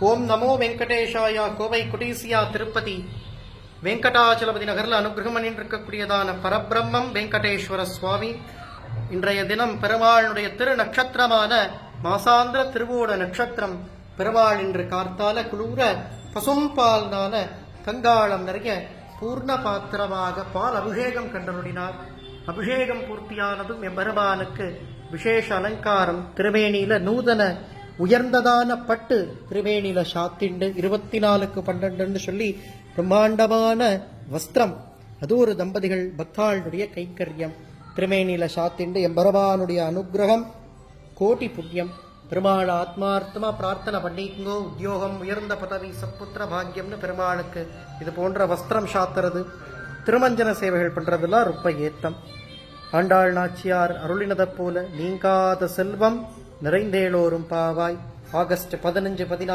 ஓம் நமோ வெங்கடேஷாயா. கோவை குடீசியா திருப்பதி வெங்கடாச்சலபதி நகரில் அனுகிரகம் பண்ணிருக்கக்கூடியதான பரபிரம்மம் வெங்கடேஸ்வர சுவாமி இன்றைய தினம் பெருமாளுடைய திரு நட்சத்திரமான மாசாந்திர திருவோட நட்சத்திரம். பெருமாள் இன்று கார்த்தால குளூர பசும்பால்னால கங்காளம் நிறைய பூர்ண பாத்திரமாக பால் அபிஷேகம் கண்டருடினார். அபிஷேகம் பூர்த்தியானதும் எம்பெருமானுக்கு விசேஷ அலங்காரம். திருமேனியில நூதன உயர்ந்ததான பட்டு திருமேனியில சாத்திண்டு 24/12 சொல்லி பிரம்மாண்டமான வஸ்திரம். அது ஒரு தம்பதிகள் பக்தாளுடைய கைங்கரியம். திருமேனியில சாத்திண்டு எம்பெருமானுடைய அனுகிரகம் கோட்டி புண்ணியம். பெருமாள் ஆத்மார்த்தமா பிரார்த்தனை பண்ணிக்கோ. உத்தியோகம், உயர்ந்த பதவி, சப்புத்திர பாக்கியம்னு பெருமாளுக்கு இது போன்ற வஸ்திரம் சாத்துறது, திருமஞ்சன சேவைகள் பண்றதெல்லாம் ரொம்ப ஏத்தம். ஆண்டாள் நாச்சியார் அருளினதை போல நீங்காத செல்வம் நிறைந்தேளோரும் பாவாய். ஆகஸ்ட் 15, 16